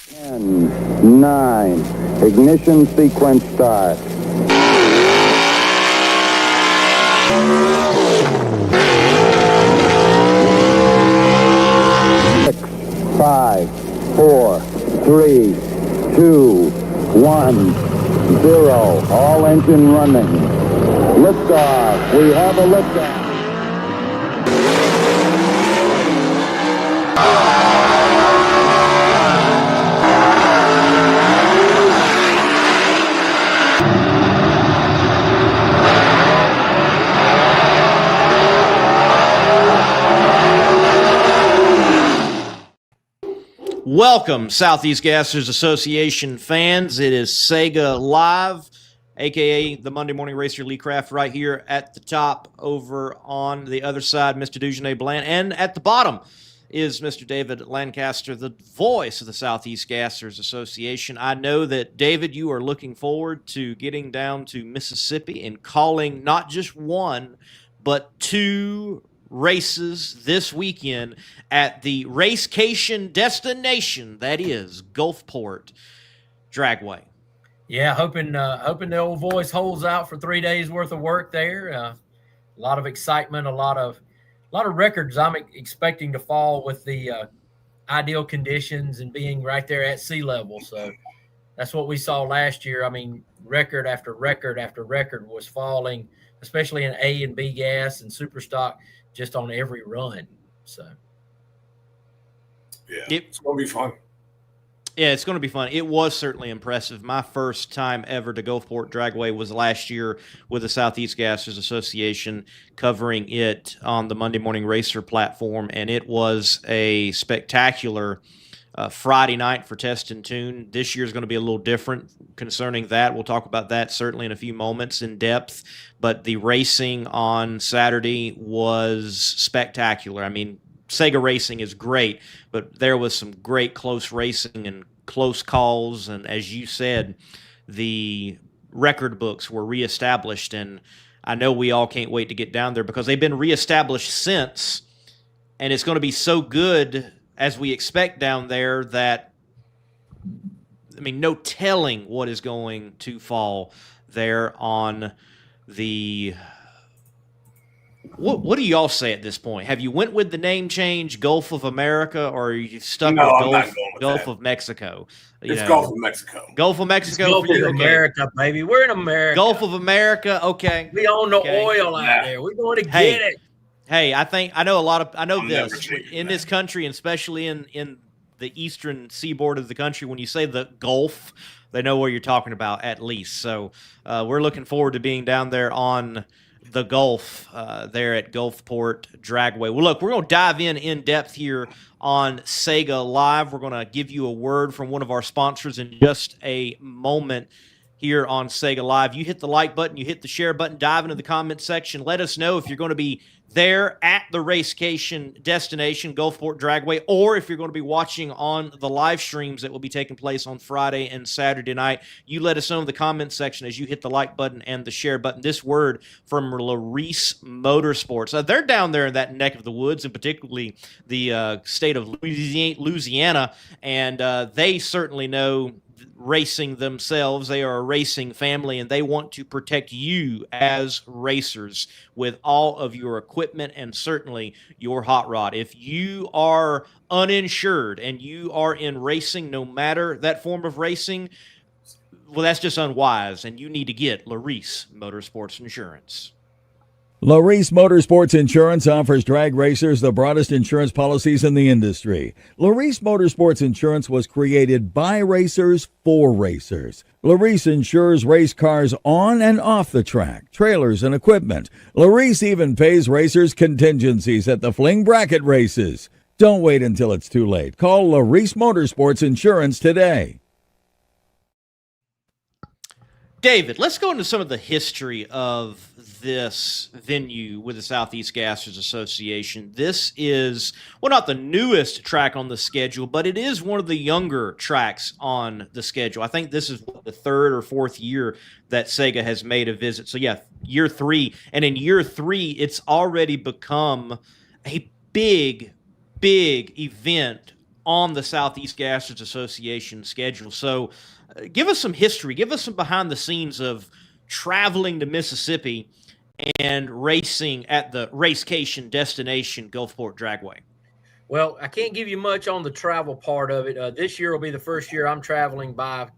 10, 9, ignition sequence start. 5, 4, 3, 2, 1, 0. All engine running. Liftoff. We have a liftoff. Welcome, Southeast Gassers Association fans. It is SEGA Live, a.k.a. the Monday Morning Racer Lee Craft, right here at the top. Over on the other side, Mr. Dujanay Bland. And at the bottom is Mr. David Lancaster, the voice of the Southeast Gassers Association. I know that, David, you are looking forward to getting down to Mississippi and calling not just one, but two races this weekend at the racecation destination that is Gulfport Dragway. Yeah, hoping the old voice holds out for 3 days worth of work there. A lot of excitement, a lot of records I'm expecting to fall with the ideal conditions and being right there at sea level. So that's what we saw last year. I mean, record after record after record was falling, especially in A and B gas and Superstock, just on every run. So yeah, it's going to be fun. Yeah, it's going to be fun. It was certainly impressive. My first time ever to Gulfport Dragway was last year with the Southeast Gassers Association, covering it on the Monday Morning Racer platform, and it was a spectacular Friday night for Test and Tune. This year is going to be a little different concerning that. We'll talk about that certainly in a few moments in depth, but the racing on Saturday was spectacular. I mean, SEGA racing is great, but there was some great close racing and close calls, and as you said, the record books were reestablished, and I know we all can't wait to get down there because they've been reestablished since, and it's going to be so good as we expect down there that, I mean, no telling what is going to fall there on the... What do y'all say at this point? Have you went with the name change, Gulf of America, or are you stuck with Gulf of Mexico? It's Gulf of Mexico. Gulf of Mexico. It's Gulf of America, baby. We're in America. Gulf of America. Okay. We own the oil out there. We're going to get it. Hey, I know this in this country, and especially in the eastern seaboard of the country, when you say the Gulf, they know what you're talking about at least. So we're looking forward to being down there on the Gulf there at Gulfport Dragway. Well, look, we're going to dive in depth here on SEGA Live. We're going to give you a word from one of our sponsors in just a moment here on SEGA Live. You hit the like button, you hit the share button, dive into the comment section. Let us know if you're going to be there at the racecation destination, Gulfport Dragway, or if you're going to be watching on the live streams that will be taking place on Friday and Saturday night. You let us know in the comment section as you hit the like button and the share button. This word from Larice Motorsports. They're down there in that neck of the woods, and particularly the state of Louisiana, and they certainly know racing themselves. They are a racing family, and they want to protect you as racers with all of your equipment and certainly your hot rod. If you are uninsured and you are in racing, no matter that form of racing, well, that's just unwise, and you need to get Larice Motorsports Insurance. Larice Motorsports Insurance offers drag racers the broadest insurance policies in the industry. Larice Motorsports Insurance was created by racers for racers. Larice insures race cars on and off the track, trailers and equipment. Larice even pays racers contingencies at the fling bracket races. Don't wait until it's too late. Call Larice Motorsports Insurance today. David, let's go into some of the history of this venue with the Southeast Gassers Association. This is, well, not the newest track on the schedule, but it is one of the younger tracks on the schedule. I think this is the third or fourth year that SEGA has made a visit. So, yeah, year 3. And in year 3, it's already become a big event on the Southeast Gassers Association schedule. So give us some history. Give us some behind the scenes of traveling to Mississippi and racing at the racecation destination, Gulfport Dragway. Well, I can't give you much on the travel part of it. This year will be the first year I'm traveling by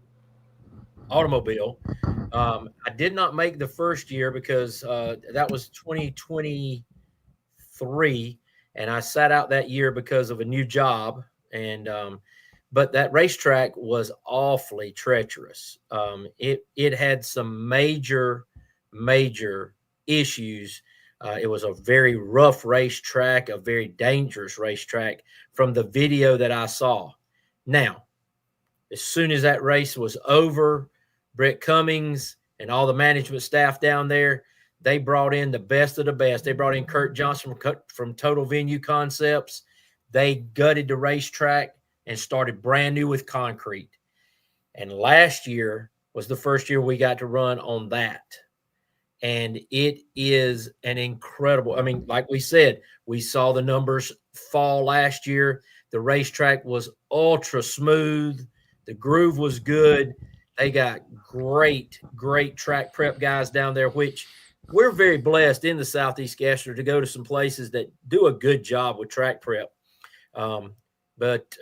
automobile. I did not make the first year because that was 2023, and I sat out that year because of a new job. And but that racetrack was awfully treacherous. It had some major issues. It was a very rough racetrack, a very dangerous racetrack from the video that I saw. Now, as soon as that race was over, Brett Cummings and all the management staff down there, they brought in the best of the best. They brought in Kurt Johnson from Total Venue Concepts. They gutted the racetrack and started brand new with concrete. And last year was the first year we got to run on that. And it is an incredible, I mean, like we said, we saw the numbers fall last year. The racetrack was ultra smooth. The groove was good. They got great track prep guys down there, which we're very blessed in the Southeast Gassers to go to some places that do a good job with track prep. But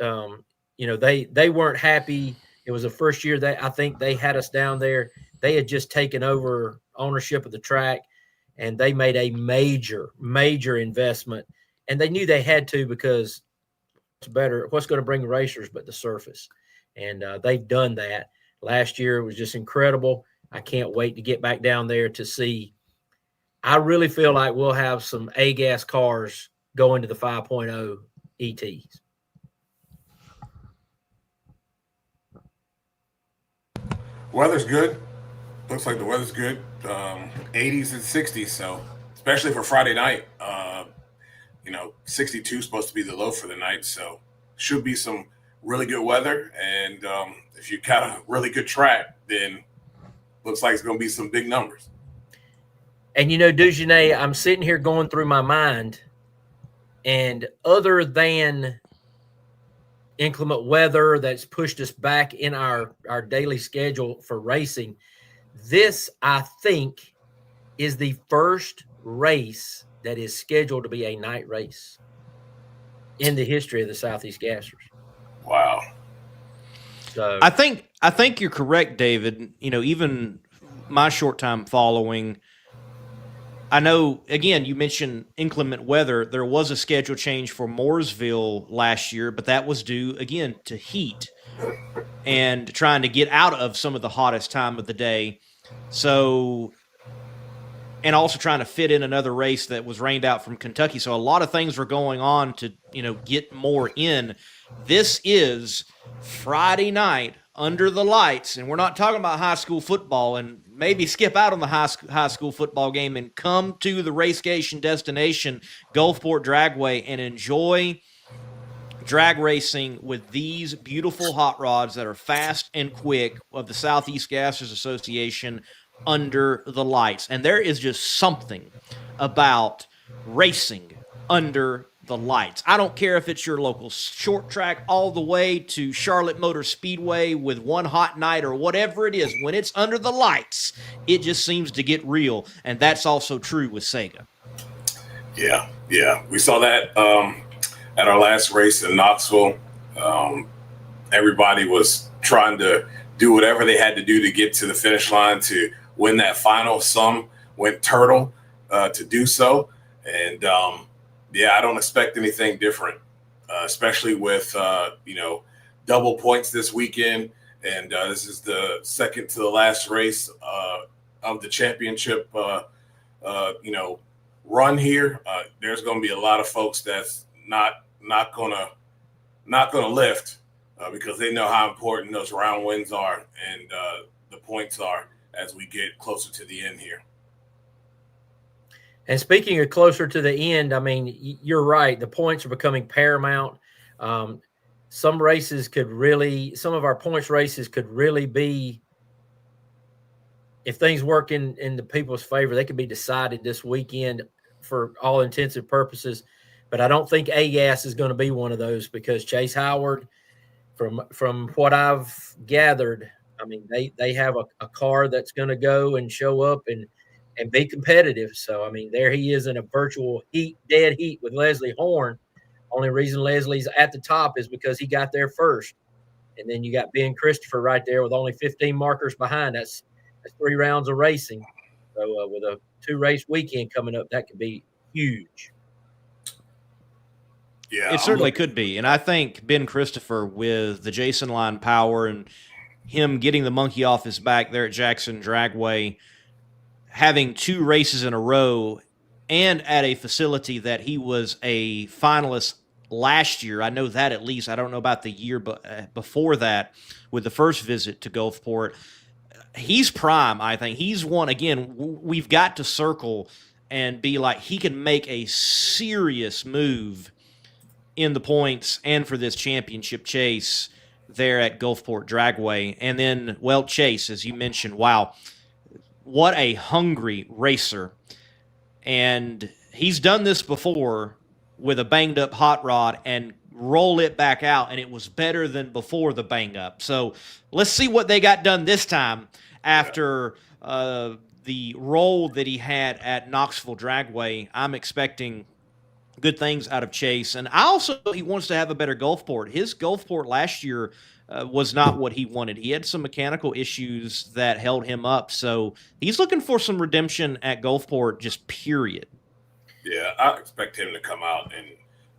you know, they weren't happy. It was the first year that I think they had us down there. They had just taken over ownership of the track, and they made a major investment, and they knew they had to, because what's going to bring racers but the surface. And they've done that. Last year was just incredible. I can't wait to get back down there to see. I really feel like we'll have some A-gas cars going to the 5.0 ETs. Weather's good. Looks like the weather's good. 80s and 60s, so especially for Friday night. 62 is supposed to be the low for the night, so should be some really good weather. And if you got a really good track, then looks like it's going to be some big numbers. And, Dugenais, I'm sitting here going through my mind, and other than inclement weather that's pushed us back in our daily schedule for racing, this, I think, is the first race that is scheduled to be a night race in the history of the Southeast Gassers. Wow. So I think you're correct, David. Even my short time following, I know, again, you mentioned inclement weather. There was a schedule change for Mooresville last year, but that was due, again, to heat and trying to get out of some of the hottest time of the day. So, and also trying to fit in another race that was rained out from Kentucky. So a lot of things were going on to, get more in. This is Friday night under the lights, and we're not talking about high school football, and maybe skip out on the high school football game and come to the racecation destination, Gulfport Dragway, and enjoy drag racing with these beautiful hot rods that are fast and quick of the Southeast Gassers Association under the lights. And there is just something about racing under the lights. I don't care if it's your local short track all the way to Charlotte Motor Speedway with one hot night or whatever it is. When it's under the lights, it just seems to get real. And that's also true with SEGA. Yeah. We saw that at our last race in Knoxville. Everybody was trying to do whatever they had to do to get to the finish line to win that final. Some went turtle to do so. And I don't expect anything different, especially with, double points this weekend. And this is the second to the last race of the championship, run here. There's going to be a lot of folks that's not gonna lift because they know how important those round wins are and the points are as we get closer to the end here. And speaking of closer to the end, I mean, you're right. The points are becoming paramount. Some of our points races could really be, if things work in the people's favor, they could be decided this weekend for all intents and purposes. But I don't think A-Gas is going to be one of those because Chase Howard, from what I've gathered, I mean, they have a car that's going to go and show up and be competitive. So, I mean, there he is in a virtual dead heat with Leslie Horn. Only reason Leslie's at the top is because he got there first. And then you got Ben Christopher right there with only 15 markers behind. That's 3 rounds of racing. So with a 2-race weekend coming up, that could be huge. Yeah, it certainly could be. And I think Ben Christopher with the Jason line power and him getting the monkey off his back there at Jackson Dragway, having 2 races in a row and at a facility that he was a finalist last year. I know that at least. I don't know about the year before that with the first visit to Gulfport. He's prime, I think. He's one, again, we've got to circle and be like, he can make a serious move in the points and for this championship chase there at Gulfport Dragway. And then, well, Chase, as you mentioned, wow, what a hungry racer. And he's done this before with a banged-up hot rod and roll it back out, and it was better than before the bang-up. So let's see what they got done this time after the roll that he had at Knoxville Dragway. I'm expecting good things out of Chase. And he wants to have a better Gulfport. His Gulfport last year was not what he wanted. He had some mechanical issues that held him up. So he's looking for some redemption at Gulfport, just period. Yeah, I expect him to come out and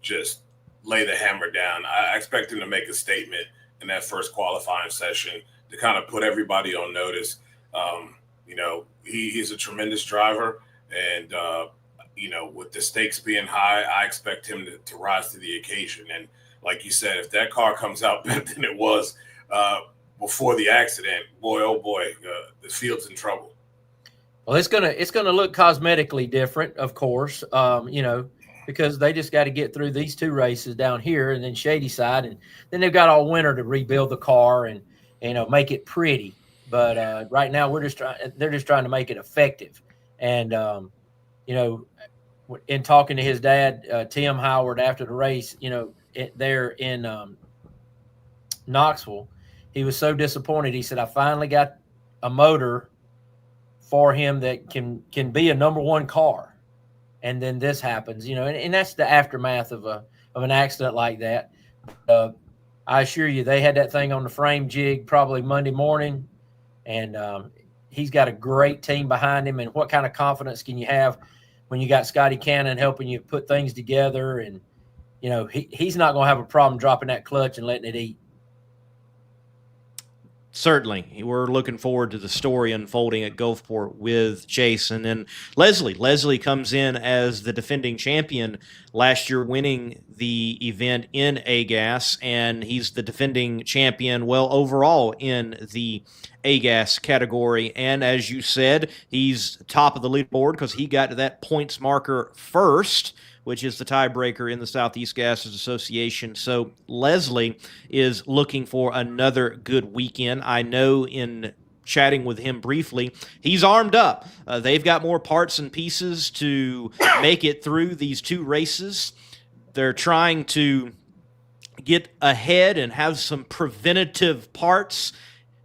just lay the hammer down. I expect him to make a statement in that first qualifying session to kind of put everybody on notice. He's a tremendous driver, and with the stakes being high, I expect him to rise to the occasion. And like you said, if that car comes out better than it was before the accident, boy, oh boy, the field's in trouble. Well, it's gonna look cosmetically different, of course, because they just got to get through these 2 races down here and then Shadyside, and then they've got all winter to rebuild the car and make it pretty. But right now they're just trying to make it effective. And in talking to his dad, Tim Howard, after the race, there in Knoxville, he was so disappointed. He said, "I finally got a motor for him that can be a number 1 car." And then this happens, and that's the aftermath of an accident like that. I assure you, they had that thing on the frame jig probably Monday morning, and he's got a great team behind him. And what kind of confidence can you have when you got Scotty Cannon helping you put things together? And he's not going to have a problem dropping that clutch and letting it eat. Certainly. We're looking forward to the story unfolding at Gulfport with Chase. And then Leslie. Leslie comes in as the defending champion last year, winning the event in A-Gas, and he's the defending champion, overall in the A-Gas category. And as you said, he's top of the leaderboard because he got to that points marker first, which is the tiebreaker in the Southeast Gases Association. So Leslie is looking for another good weekend. I know in chatting with him briefly, he's armed up. They've got more parts and pieces to make it through these 2 races. They're trying to get ahead and have some preventative parts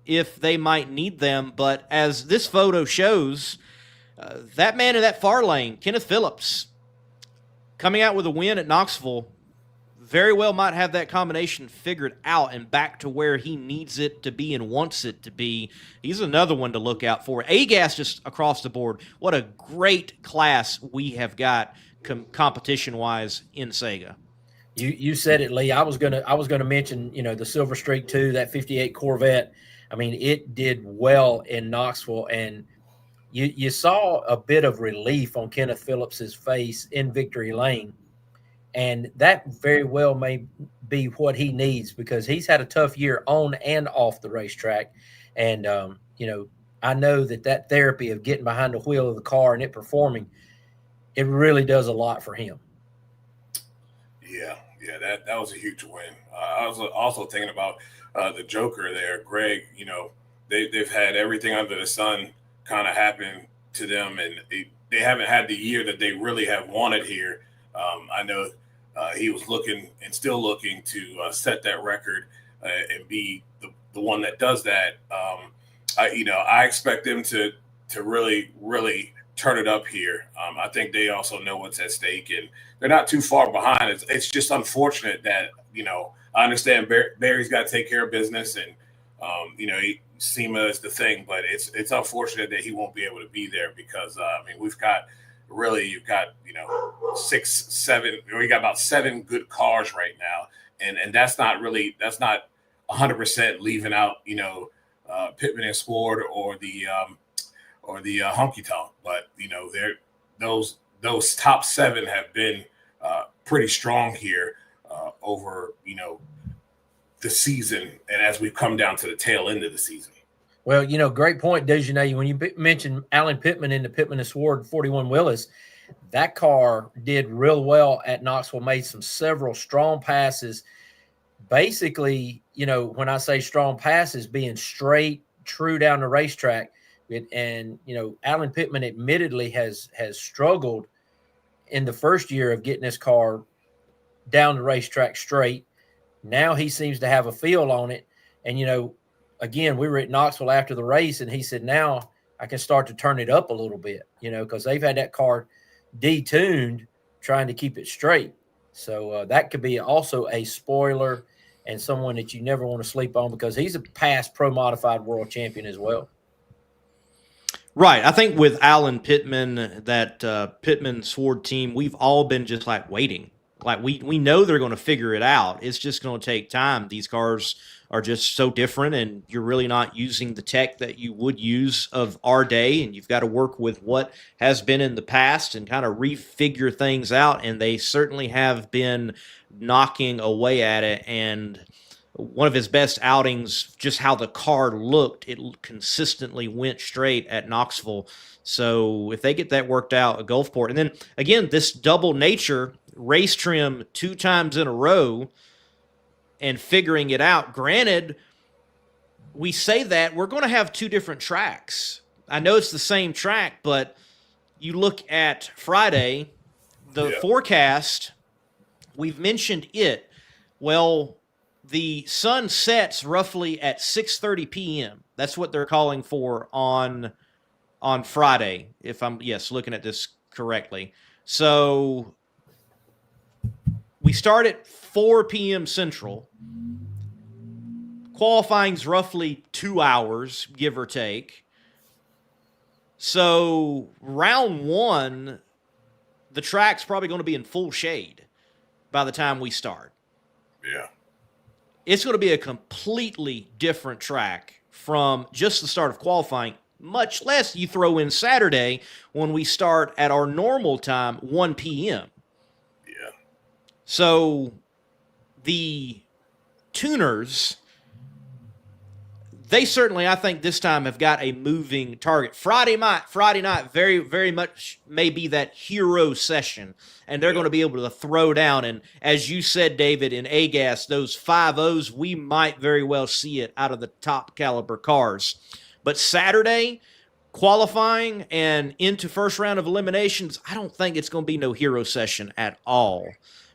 if they might need them. But as this photo shows, that man in that far lane, Kenneth Phillips, coming out with a win at Knoxville, very well might have that combination figured out and back to where he needs it to be and wants it to be. He's another one to look out for. A-Gas just across the board. What a great class we have got competition-wise in SEGA. You said it, Lee. I was gonna mention the Silver Streak 2, that 58 Corvette. I mean, it did well in Knoxville, and you saw a bit of relief on Kenneth Phillips's face in Victory Lane. And that very well may be what he needs because he's had a tough year on and off the racetrack. And, I know that therapy of getting behind the wheel of the car and it performing, it really does a lot for him. Yeah, that was a huge win. I was also thinking about the Joker there, Greg. They've had everything under the sun kind of happen to them, and they haven't had the year that they really have wanted here. I know he was looking and still looking to set that record and be the one that does that. I expect them to really, really turn it up here. I think they also know what's at stake, and they're not too far behind. It's just unfortunate that, I understand Barry's got to take care of business, and SEMA is the thing, but it's unfortunate that he won't be able to be there because you've got 6, 7, or you got about 7 good cars right now, and that's not 100% leaving out Pittman and Sword or the honky tonk, but those top 7 have been pretty strong here over the season, and as we've come down to the tail end of the season. Well, great point, Dejanay. When you mentioned Alan Pittman in the Pittman and Sword 41 Willis, that car did real well at Knoxville, made several strong passes. Basically, when I say strong passes, being straight, true down the racetrack. And Alan Pittman admittedly has struggled in the first year of getting his car down the racetrack straight. Now he seems to have a feel on it. And, again, we were at Knoxville after the race, and he said, now I can start to turn it up a little bit, because they've had that car detuned trying to keep it straight. So that could be also a spoiler and someone that you never want to sleep on, because he's a past pro modified world champion as well. Right. I think with Alan Pittman, that Pittman Sword team, we've all been just waiting. We know they're going to figure it out. It's just going to take time. These cars are just so different, and you're really not using the tech that you would use of our day, and you've got to work with what has been in the past and kind of refigure things out, and they certainly have been knocking away at it. And one of his best outings, just how the car looked, it consistently went straight at Knoxville. So if they get that worked out at Gulfport, and then again, this double nature, race trim 2 times in a row and figuring it out. Granted, we say that we're going to have 2 different tracks. I know it's the same track, but you look at Friday, the forecast, we've mentioned it. Well, the sun sets roughly at 6:30 p.m. That's what they're calling for on Friday, if I'm looking at this correctly. So we start at 4 p.m. Central. Qualifying's roughly 2 hours, give or take. So round 1, the track's probably going to be in full shade by the time we start. Yeah. It's going to be a completely different track from just the start of qualifying, much less you throw in Saturday when we start at our normal time, 1 p.m. Yeah. So the tuners, they certainly, I think, this time have got a moving target. Friday night, very, very much may be that hero session, and they're going to be able to throw down. And as you said, David, in AGAS, those 5.0s, we might very well see it out of the top caliber cars. But Saturday, qualifying and into first round of eliminations, I don't think it's going to be no hero session at all.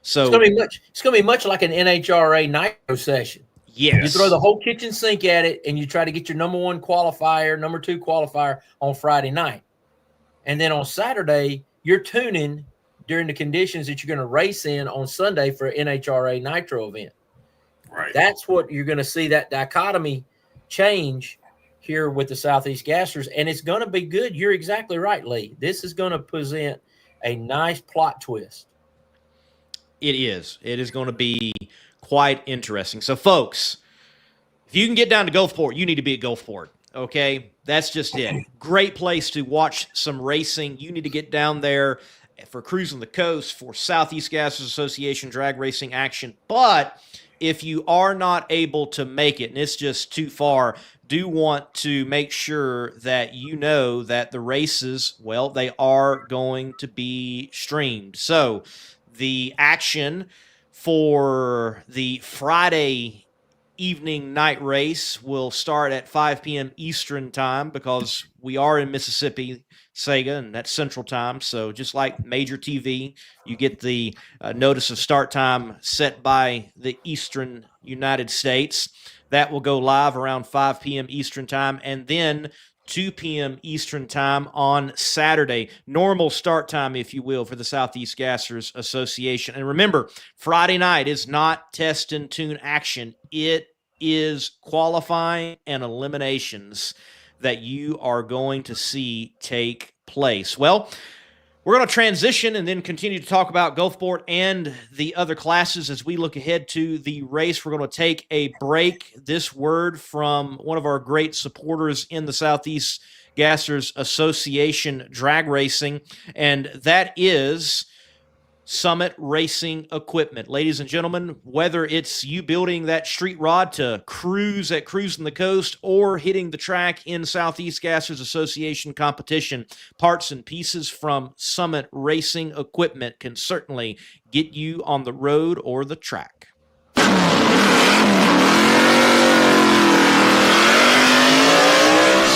So it's going to be much like an NHRA nitro session. Yes. You throw the whole kitchen sink at it, and you try to get your number 1 qualifier, number 2 qualifier on Friday night. And then on Saturday, you're tuning during the conditions that you're going to race in on Sunday for an NHRA Nitro event. Right. That's what you're going to see, that dichotomy change here with the Southeast Gassers, and it's going to be good. You're exactly right, Lee. This is going to present a nice plot twist. It is. It is going to be quite interesting. So, folks, if you can get down to Gulfport, you need to be at Gulfport, okay? That's just it. Great place to watch some racing. You need to get down there for Cruising the Coast, for Southeast Gassers Association drag racing action. But if you are not able to make it and it's just too far, do want to make sure that you know that the races, well, they are going to be streamed. So the action for the Friday evening night race will start at 5 p.m. Eastern time because we are in Mississippi, SEGA, and that's Central Time. So just like major TV, you get the notice of start time set by the Eastern United States. That will go live around 5 p.m. Eastern time, and then 2 p.m. Eastern time on Saturday. Normal start time, if you will, for the Southeast Gassers Association. And remember, Friday night is not test and tune action. It is qualifying and eliminations that you are going to see take place. Well, we're going to transition and then continue to talk about Gulfport and the other classes as we look ahead to the race. We're going to take a break. This word from one of our great supporters in the Southeast Gassers Association drag racing, and that is Summit Racing Equipment. Ladies and gentlemen, whether it's you building that street rod to cruise at Cruising the Coast or hitting the track in Southeast Gassers Association competition, parts and pieces from Summit Racing Equipment can certainly get you on the road or the track.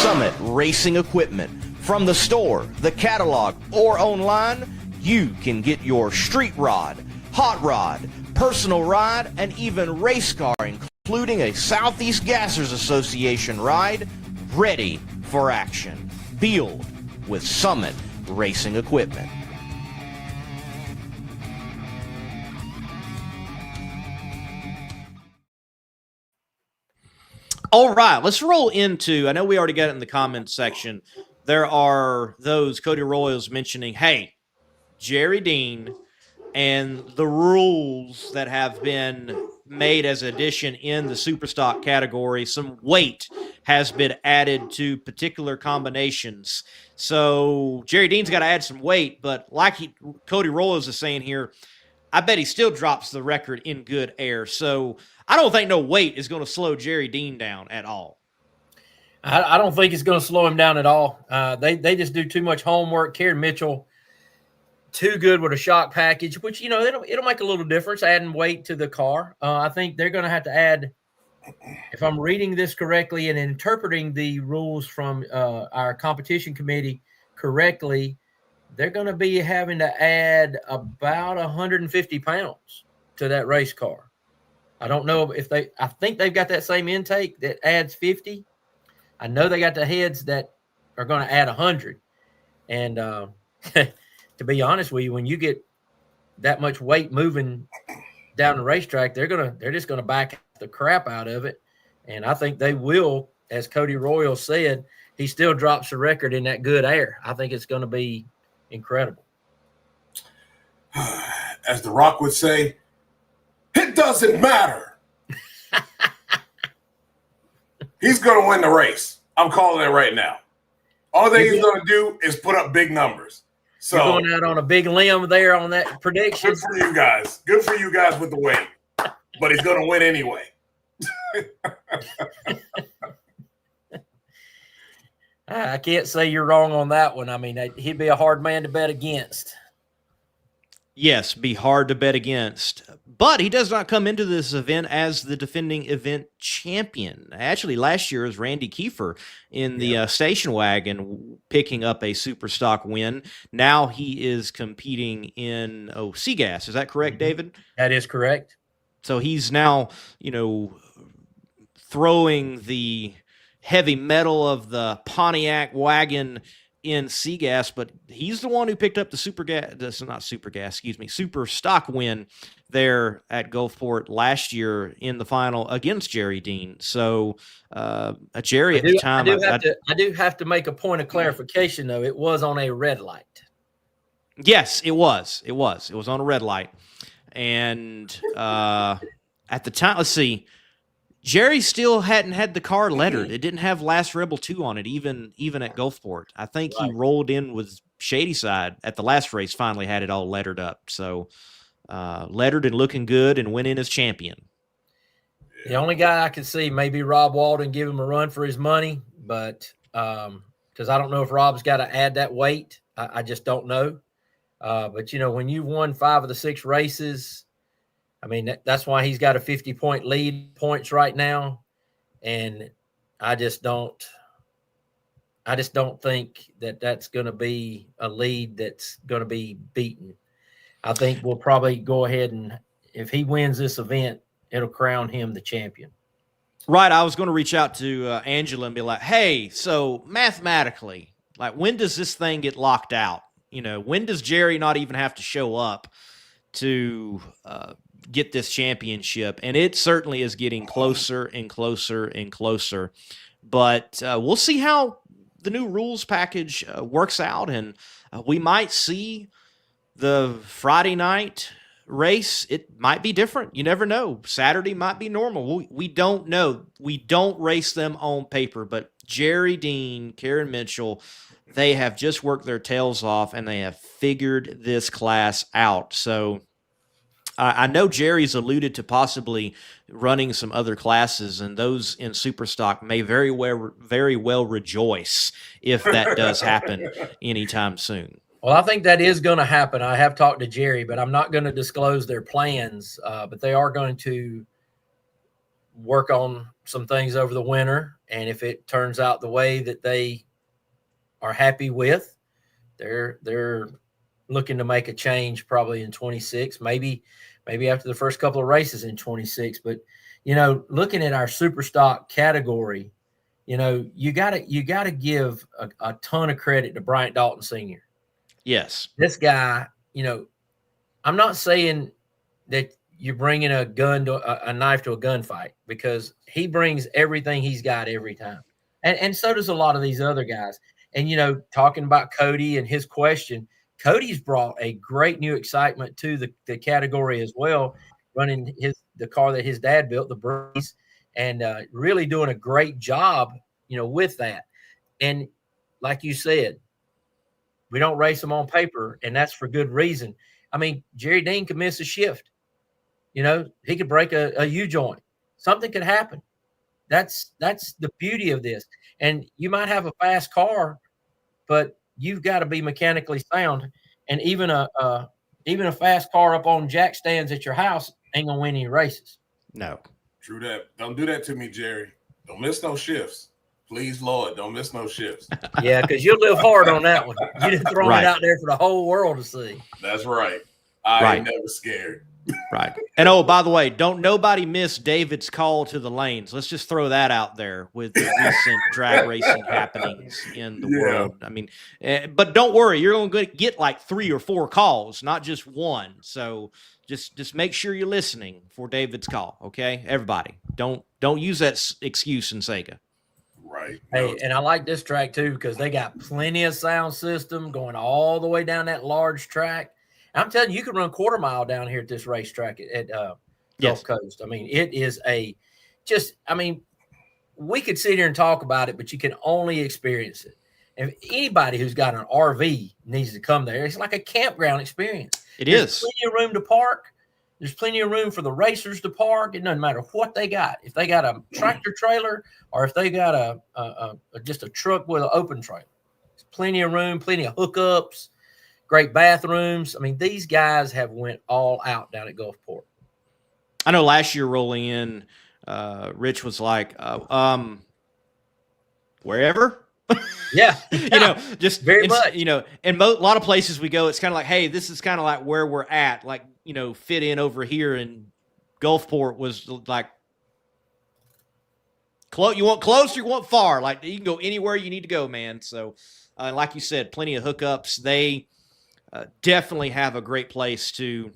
Summit Racing Equipment. From the store, the catalog, or online, you can get your street rod, hot rod, personal ride, and even race car, including a Southeast Gassers Association ride, ready for action. Build with Summit Racing Equipment. All right, let's roll into, I know we already got it in the comments section. There are those, Cody Royals mentioning, hey, Jerry Dean and the rules that have been made as addition in the Superstock category, some weight has been added to particular combinations. So Jerry Dean's got to add some weight, but like Cody Royals is saying here, I bet he still drops the record in good air. So I don't think no weight is going to slow Jerry Dean down at all. I don't think it's going to slow him down at all. They just do too much homework. Karen Mitchell, too good with a shock package, which, you know, it'll make a little difference adding weight to the car. I think they're going to have to add, if I'm reading this correctly and interpreting the rules from our competition committee correctly, they're going to be having to add about 150 pounds to that race car. I don't know if I think they've got that same intake that adds 50. I know they got the heads that are going to add 100. And to be honest with you, when you get that much weight moving down the racetrack, they're just going to back the crap out of it. And I think they will, as Cody Royal said, he still drops the record in that good air. I think it's going to be incredible. As The Rock would say, it doesn't matter. He's going to win the race. I'm calling it right now. All thing he's going to do is put up big numbers. So you're going out on a big limb there on that prediction. Good for you guys. Good for you guys with the weight. But he's going to win anyway. I can't say you're wrong on that one. I mean, he'd be a hard man to bet against. Yes, be hard to bet against. But he does not come into this event as the defending event champion. Actually, last year was Randy Kiefer in the station wagon picking up a Superstock win. Now he is competing in SEGAS. Is that correct, David? That is correct. So he's now, throwing the heavy metal of the Pontiac wagon in SEGAS, but he's the one who picked up the Superstock win there at Gulfport last year in the final against Jerry Dean. So Jerry at the time, I do have to make a point of clarification though. It was on a red light. Yes, it was. It was on a red light, and at the time, let's see. Jerry still hadn't had the car lettered. It didn't have Last Rebel 2 on it, even at Gulfport. I think he rolled in with Shadyside at the last race, finally had it all lettered up. So lettered and looking good and went in as champion. The only guy I could see maybe Rob Walden, give him a run for his money, but because I don't know if Rob's got to add that weight. I just don't know. But, when you won 5 of the 6 races, I mean, that's why he's got a 50-point lead points right now. And I just don't think that that's going to be a lead that's going to be beaten. I think we'll probably go ahead and if he wins this event, it'll crown him the champion. Right. I was going to reach out to Angela and be like, hey, so mathematically, like when does this thing get locked out? You know, when does Jerry not even have to show up to get this championship? And it certainly is getting closer and closer and closer. But we'll see how the new rules package works out. And we might see the Friday night race. It might be different. You never know. Saturday might be normal. We don't know. We don't race them on paper. But Jerry Dean, Karen Mitchell, they have just worked their tails off, and they have figured this class out. So I know Jerry's alluded to possibly running some other classes, and those in Superstock may very well rejoice if that does happen anytime soon. Well, I think that is going to happen. I have talked to Jerry, but I'm not going to disclose their plans. But they are going to work on some things over the winter, and if it turns out the way that they are happy with, they're looking to make a change probably in 26, maybe after the first couple of races in 26. But you know, looking at our Superstock category, you know, you gotta give a ton of credit to Bryant Dalton Sr. Yes. This guy, you know, I'm not saying that you're bringing a knife to a gunfight, because he brings everything he's got every time. And so does a lot of these other guys. And, you know, talking about Cody and his question, Cody's brought a great new excitement to the category as well, running the car that his dad built, the Breeze, and really doing a great job, you know, with that. And like you said, we don't race them on paper, and that's for good reason. I mean, Jerry Dean could miss a shift. You know, he could break a U-joint. Something could happen. That's the beauty of this. And you might have a fast car, but you've got to be mechanically sound. And even a fast car up on jack stands at your house ain't gonna win any races. No. True that. Don't do that to me, Jerry. Don't miss no shifts. Please, Lord, don't miss no shifts. Yeah, because you'll live hard on that one. You didn't throw Right. it out there for the whole world to see. That's right. I ain't never scared. Right. And oh, by the way, don't nobody miss David's call to the lanes. Let's just throw that out there with the recent drag racing happenings in the world. I mean, but don't worry, you're going to get like 3 or 4 calls, not just one. So just make sure you're listening for David's call. Okay, everybody, don't use that excuse in SEGA. Right. Hey, and I like this track too, because they got plenty of sound system going all the way down that large track. I'm telling you, you can run quarter mile down here at this racetrack at Gulf Coast. I mean, it is we could sit here and talk about it, but you can only experience it. And anybody who's got an RV needs to come there. It's like a campground experience. There's plenty of room to park. There's plenty of room for the racers to park. It doesn't matter what they got. If they got a tractor trailer or if they got just a truck with an open trailer, there's plenty of room, plenty of hookups. Great bathrooms. I mean, these guys have went all out down at Gulfport. I know last year rolling in, Rich was like, wherever. Yeah. You know, just very much. You know, and a lot of places we go, it's kind of like, hey, this is kind of like where we're at. Like, you know, fit in over here. And Gulfport was like, you want close or you want far? Like, you can go anywhere you need to go, man. So, like you said, plenty of hookups. They definitely have a great place to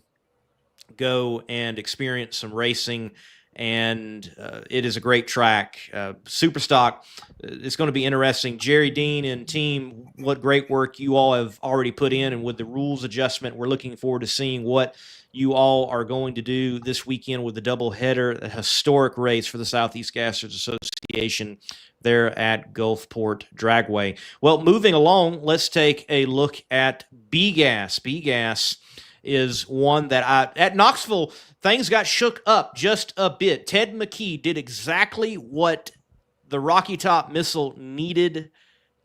go and experience some racing, and it is a great track. Superstock, it's going to be interesting. Jerry Dean and team, what great work you all have already put in, and with the rules adjustment, we're looking forward to seeing what you all are going to do this weekend with the doubleheader, a historic race for the Southeast Gassers Association there at Gulfport Dragway. Well, moving along, let's take a look at B-Gas. B-Gas is one that at Knoxville, things got shook up just a bit. Ted McKee did exactly what the Rocky Top missile needed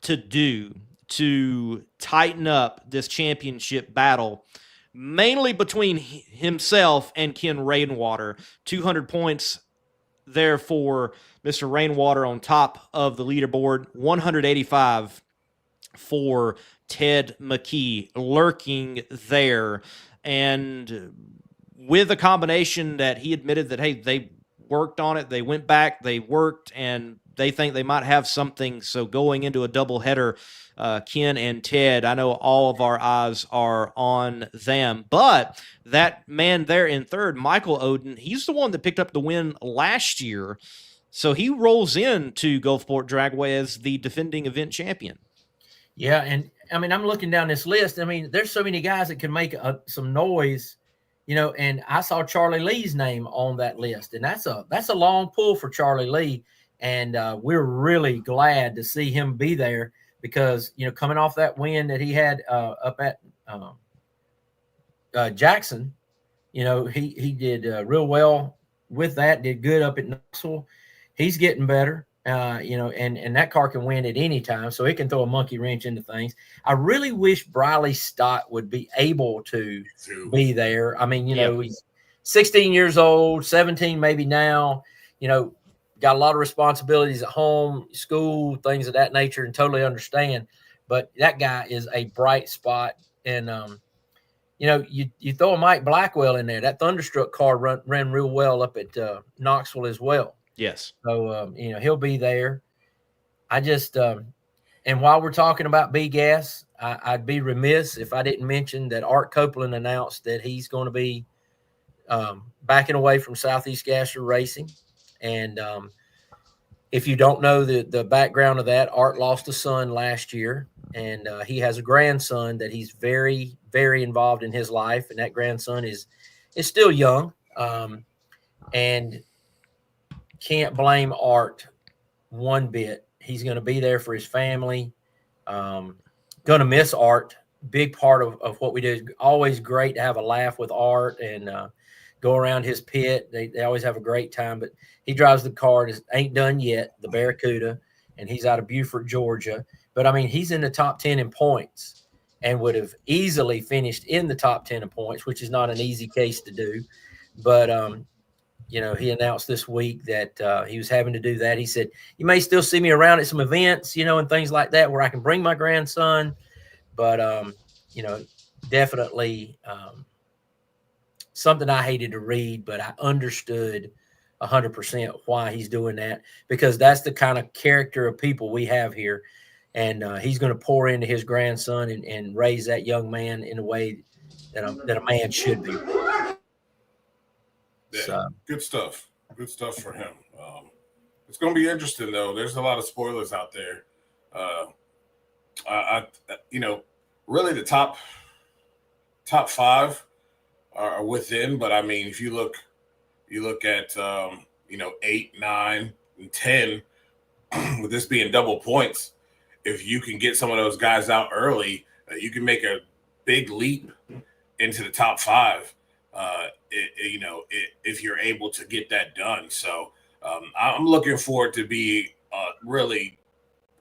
to do to tighten up this championship battle mainly between himself and Ken Rainwater. 200 points there for Mr. Rainwater on top of the leaderboard. 185 for Ted McKee lurking there. And with a combination that he admitted that, hey, they worked on it, they went back, they worked, and they think they might have something. So going into a doubleheader, Ken and Ted, I know all of our eyes are on them. But that man there in third, Michael Oden, he's the one that picked up the win last year. So he rolls into Gulfport Dragway as the defending event champion. Yeah, and I mean, I'm looking down this list. I mean, there's so many guys that can make some noise, you know. And I saw Charlie Lee's name on that list, and that's a long pull for Charlie Lee. And we're really glad to see him be there because, you know, coming off that win that he had up at Jackson, you know, he did real well with that. Did good up at Knoxville. He's getting better. You know, and that car can win at any time, so it can throw a monkey wrench into things. I really wish Briley Stott would be able to be there. I mean, you know, he's 16 years old, 17 maybe now, you know, got a lot of responsibilities at home, school, things of that nature, and totally understand. But that guy is a bright spot. And, you know, you throw a Mike Blackwell in there. That Thunderstruck car ran real well up at Knoxville as well. Yes. So, you know, he'll be there. I just, and while we're talking about B-Gas, I'd be remiss if I didn't mention that Art Copeland announced that he's going to be backing away from Southeast Gasser Racing. And if you don't know the background of that, Art lost a son last year, and he has a grandson that he's very, very involved in his life. And that grandson is still young. And can't blame Art one bit. He's going to be there for his family. Going to miss Art. Big part of what we do. Is always great to have a laugh with Art and go around his pit. They always have a great time. But he drives the car. It ain't done yet, the Barracuda, and he's out of Beaufort, Georgia. But, I mean, he's in the top 10 in points and would have easily finished in the top 10 in points, which is not an easy case to do. But, you know, he announced this week that he was having to do that. He said, you may still see me around at some events, you know, and things like that where I can bring my grandson. But, you know, definitely something I hated to read, but I understood 100% why he's doing that, because that's the kind of character of people we have here. And he's going to pour into his grandson and raise that young man in a way that a man should be. Yeah, So, good stuff. Good stuff for him. It's going to be interesting, though. There's a lot of spoilers out there. You know, really the top five are within, but I mean, if you look at you know, 8, 9, and 10, with this being double points, if you can get some of those guys out early, you can make a big leap into the top five. You know, if you're able to get that done. So I'm looking forward to be really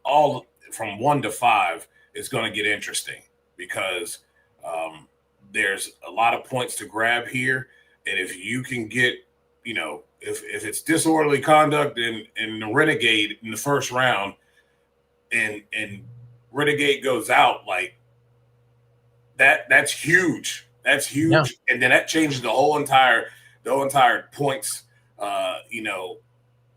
all from 1 to 5 is going to get interesting because there's a lot of points to grab here. And if you can get, you know, if it's disorderly conduct and the Renegade in the first round and Renegade goes out, like that's huge. That's huge. Yeah. And then that changes the whole entire points, you know,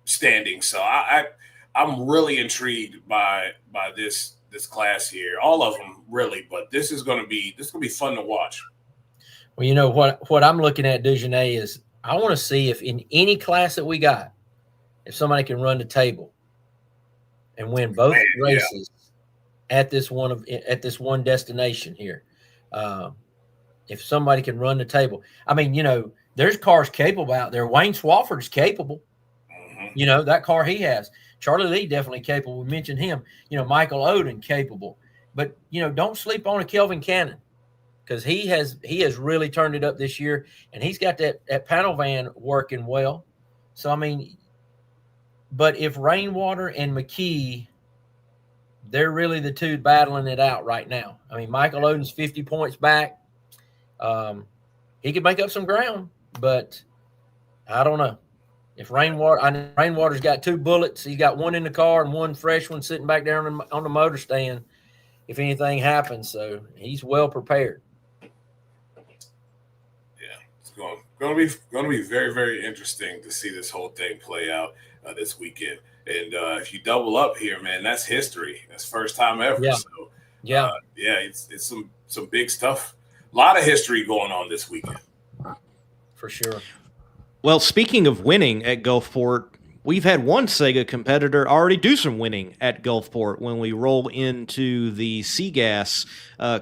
standing. So I'm really intrigued by this class here. All of them really, but this is going to be fun to watch. Well, you know what I'm looking at, Dejanay, is I want to see if in any class that we got, if somebody can run the table and win both races at this one destination here. If somebody can run the table, I mean, you know, there's cars capable out there. Wayne Swafford's capable. Mm-hmm. You know, that car he has. Charlie Lee definitely capable. We mentioned him. You know, Michael Oden capable. But, you know, don't sleep on a Kelvin Cannon because he has really turned it up this year, and he's got that panel van working well. So, I mean, but if Rainwater and McKee, they're really the two battling it out right now. I mean, Michael Oden's 50 points back. He could make up some ground, but I don't know. If Rainwater's got 2 bullets, he's got one in the car and one fresh one sitting back there on the motor stand if anything happens. So he's well prepared. Yeah, it's going to be very, very interesting to see this whole thing play out this weekend. And if you double up here, man, that's history. That's first time ever. Yeah. So it's some big stuff. A lot of history going on this weekend. For sure. Well, speaking of winning at Gulfport, we've had one SEGA competitor already do some winning at Gulfport when we roll into the SEGAS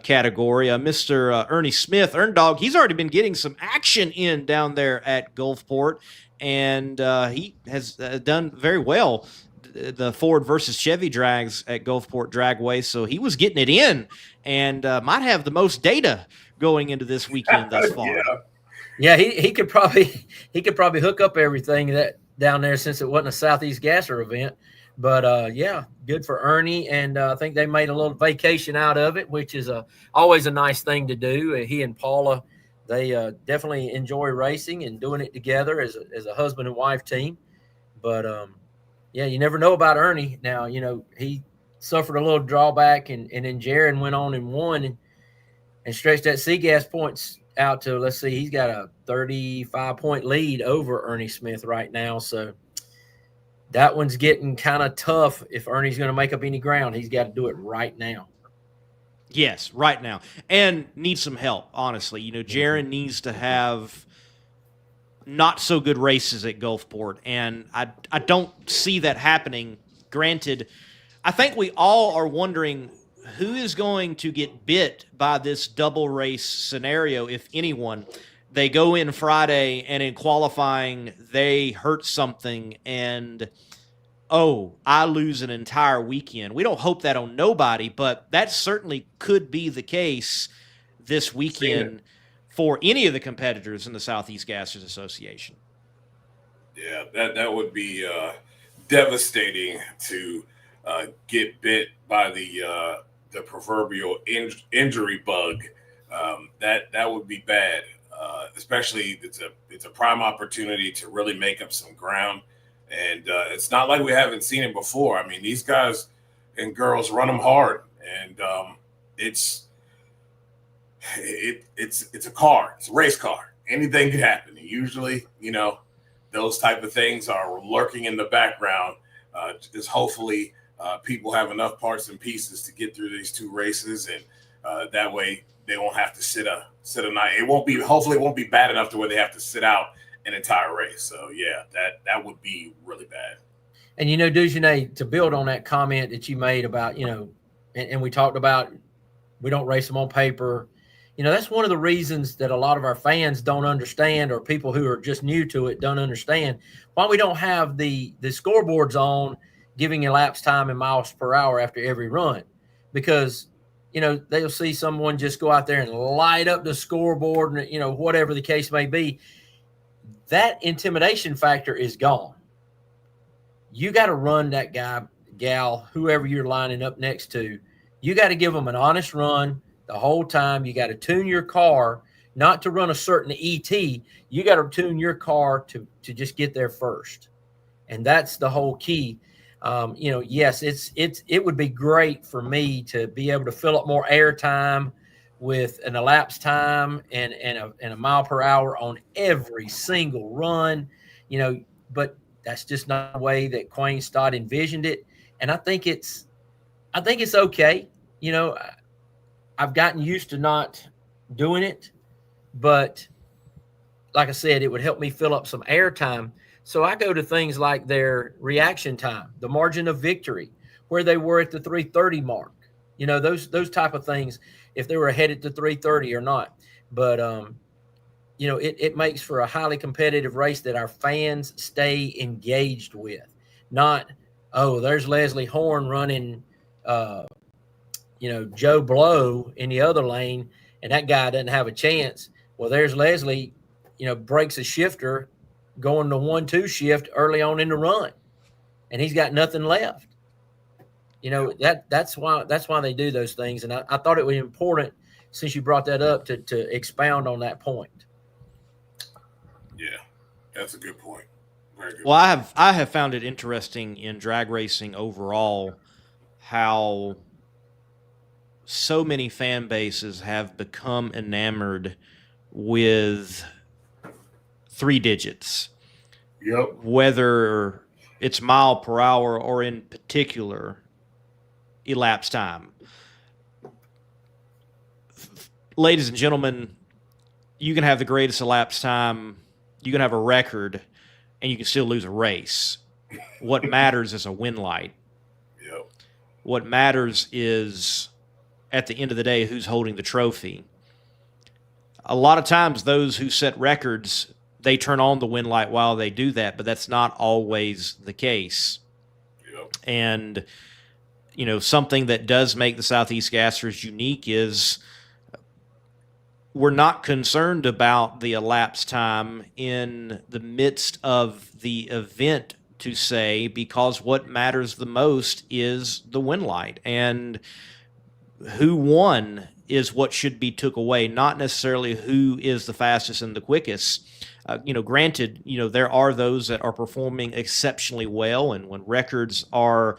category. Mr. Ernie Smith, Erndog, he's already been getting some action in down there at Gulfport, and he has done very well. The Ford versus Chevy drags at Gulfport Dragway, so he was getting it in and might have the most data going into this weekend thus far. Yeah, he could probably hook up everything that down there since it wasn't a Southeast Gasser event. But yeah, good for Ernie, and I think they made a little vacation out of it, which is always a nice thing to do. He and Paula, they definitely enjoy racing and doing it together as a husband and wife team. But yeah, you never know about Ernie. Now, he suffered a little drawback, and then Jaron went on and won and stretched that SEGAS points out to, let's see, he's got a 35-point lead over Ernie Smith right now. So that one's getting kind of tough. If Ernie's going to make up any ground, he's got to do it right now. Yes, right now. And needs some help, honestly. Jaron needs to have not so good races at Gulfport, and I don't see that happening. Granted, I think we all are wondering who is going to get bit by this double race scenario, if anyone. They go in Friday, and in qualifying, they hurt something, and, I lose an entire weekend. We don't hope that on nobody, but that certainly could be the case this weekend for any of the competitors in the Southeast Gassers Association. Yeah, that would be devastating to get bit by the proverbial injury bug. That would be bad. Especially it's a prime opportunity to really make up some ground, and it's not like we haven't seen it before. I mean, these guys and girls run them hard, and it's a car. It's a race car. Anything can happen. And usually, those type of things are lurking in the background. Just hopefully people have enough parts and pieces to get through these 2 races, and that way they won't have to sit a night. Hopefully it won't be bad enough to where they have to sit out an entire race. So yeah, that would be really bad. And Dujanay, to build on that comment that you made about, and we talked about, we don't race them on paper. That's one of the reasons that a lot of our fans don't understand, or people who are just new to it don't understand, why we don't have the scoreboards on giving you laps time and miles per hour after every run. Because they'll see someone just go out there and light up the scoreboard and, whatever the case may be. That intimidation factor is gone. You got to run that guy, gal, whoever you're lining up next to. You got to give them an honest run the whole time. You got to tune your car, not to run a certain ET. You got to tune your car to just get there first. And that's the whole key. Yes, it would be great for me to be able to fill up more air time with an elapsed time and a mile per hour on every single run, but that's just not the way that Quayne Stott envisioned it. And I think it's okay. I've gotten used to not doing it, but like I said, it would help me fill up some air time. So I go to things like their reaction time, the margin of victory, where they were at the 3:30 mark, those type of things, if they were headed to 3:30 or not. But, it makes for a highly competitive race that our fans stay engaged with. Not, there's Leslie Horn running, Joe Blow in the other lane, and that guy doesn't have a chance. Well, there's Leslie, breaks a shifter going to 1-2 shift early on in the run, and he's got nothing left. That's why they do those things. And I thought it was important since you brought that up, to expound on that point. Yeah, that's a good point. Very good. Well, I have found it interesting in drag racing overall how so many fan bases have become enamored with 3 digits. Yep. Whether it's mile per hour or in particular elapsed time. Ladies and gentlemen, you can have the greatest elapsed time, you can have a record, and you can still lose a race. What matters is a win light. Yep. What matters is, at the end of the day, who's holding the trophy. A lot of times those who set records, they turn on the win light while they do that, but that's not always the case. Yep. And, something that does make the Southeast Gassers unique is we're not concerned about the elapsed time in the midst of the event, to say, because what matters the most is the win light. And who won is what should be took away, not necessarily who is the fastest and the quickest. Granted, there are those that are performing exceptionally well, and when records are